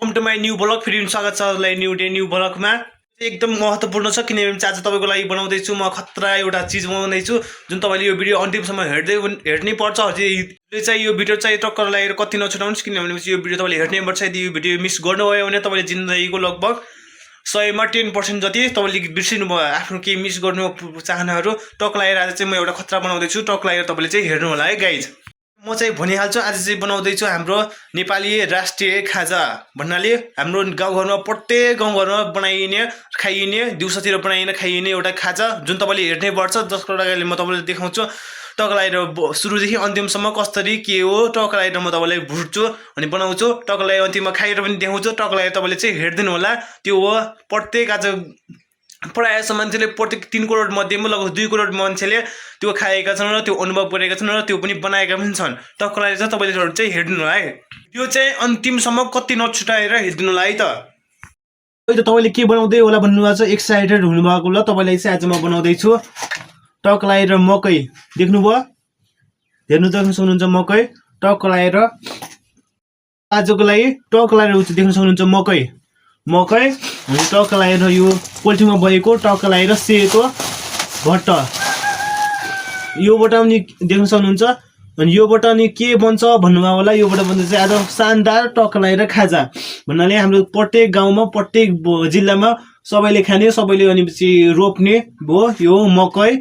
Welcome to my new blog. फेरि स्वागत छ हजुरलाई न्यू डे न्यू ब्लगमा। एकदम महत्त्वपूर्ण छ किनभने आज तपाईँको लागि बनाउँदैछु म खतरा एउटा चिज बनाउँदैछु जुन तपाईँले यो भिडियो अन्तिमसम्म हेर्नै पर्छ। हजुर चाहिँ यो भिडियो चाहिँ टक्कर लागेर कति नछुटाउनुहोस् किनभने यो भिडियो तपाईँले हेर्नै पर्छ। यदि यो भिडियो मिस गर्नुभयो भने तपाईँले जिन्दगीको लगभग 100मा 10% जति तपाईँले बिर्सिनु भयो आफ्नो केही मिस गर्नु चाहनाहरू। टक लागेर आज चाहिँ म एउटा खतरा बनाउँदैछु, टक लागेर तपाईँले चाहिँ हेर्नु होला है गाइज। म चाहिँ भनिहाल्छु आज चाहिँ बनाउँदैछु हाम्रो नेपाली राष्ट्रिय खाजा भन्नाले हाम्रो गाउँघरमा प्रत्येक गाउँघरमा बनाइने खाइने दिउँसोतिर बनाइने खाइने एउटा खाजा जुन तपाईँले हेर्नै पर्छ। जसको लागि म तपाईँलाई देखाउँछु टक लगाएर सुरुदेखि अन्तिमसम्म कसरी के हो टक लगाएर म तपाईँलाई भुट्छु अनि बनाउँछु। टक लगाएर अन्तिममा खाएर पनि देखाउँछु। टक लगाएर तपाईँले चाहिँ हेरिदिनु होला। त्यो हो प्रत्येक आज प्रायः जस्तो मान्छेले प्रत्येक 3 करोड मध्येमा लगभग 2 करोड मान्छेले त्यो खाएका छन् र त्यो अनुभव गरेका छन् र त्यो पनि बनाएका पनि छन्। टक्क लगाएर चाहिँ तपाईँले चाहिँ हेरिदिनु होला है। त्यो चाहिँ अन्तिमसम्म कति नछुटाएर हेरिदिनु होला है त। तपाईँले के बनाउँदै होला भन्नुभएको छ, एक्साइटेड हुनुभएको ल तपाईँलाई चाहिँ आज म बनाउँदैछु टक लगाएर मकै। देख्नुभयो, हेर्नु सक्नुहुन्छ मकै। टक लगाएर आजको लागि टक लगाएर देख्न सक्नुहुन्छ मकै मकै अनि टक लगाएर यो पोल्ट्रीमा भएको टक लगाएर सेतो भट्ट योबाट पनि देख्न सक्नुहुन्छ। अनि योबाट अनि के बन्छ भन्नुभयो होला, योबाट बन्छ चाहिँ आज शानदार टक लगाएर खाजा भन्नाले हाम्रो प्रत्येक गाउँमा प्रत्येक जिल्लामा सबैले खाने सबैले भनेपछि रोप्ने भयो यो मकै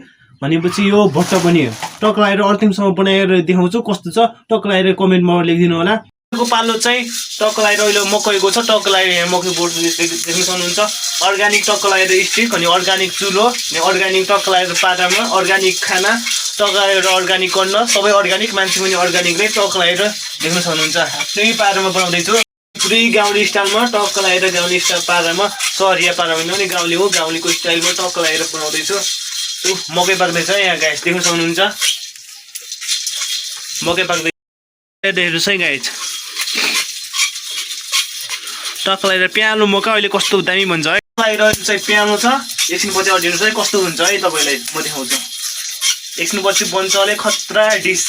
भनेपछि यो भट्ट पनि टक लगाएर अन्तिमसम्म बनाएर देखाउँछु कस्तो छ। टक लगाएर कमेन्टमा लेखिदिनु होला। पालो चाहिँ टक्क लगाएर अहिले मकैको छ। टक्क लगाएर यहाँ मकै बोर्ड देख्न सक्नुहुन्छ। अर्ग्यानिक टक्क लगाएर स्टिक अनि अर्ग्यानिक चुलो अनि अर्ग्यानिक टक्क लगाएर पाटामा अर्ग्यानिक खाना टक्क लगाएर अर्ग्यानिक गर्न सबै अर्ग्यानिक मान्छे पनि अर्ग्यानिक नै टक्क लगाएर देख्न सक्नुहुन्छ। त्यही पारामा बनाउँदैछु पुरै गाउँले स्टाइलमा टक्क लगाएर गाउँले स्टाइल पारामा सहरिया पारामा पनि गाउँले हो गाउँलेको स्टाइलमा टक्क लगाएर बनाउँदैछु। मकै पाक्दैछ यहाँ गाइस देख्न सक्नुहुन्छ। मकै पाक्दै हेर्नुहोस् है गाइस टक्क लगाएर प्यानो मकै अहिले कस्तो दामी भन्छ है। लगाएर चाहिँ प्यानो छ एकछिनपछि अडिनुहोस् है कस्तो हुन्छ है तपाईँलाई म देखाउँछु। एकछिनपछि बन्छ अहिले खतरा डिस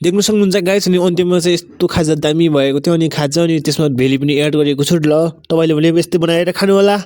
देख्न सक्नुहुन्छ गाइस। अनि अन्त्यमा चाहिँ यस्तो खाजा दामी भएको थियो अनि खाजा अनि त्यसमा भेली पनि एड गरेको छु। ल तपाईँले भने यस्तै बनाएर खानु होला।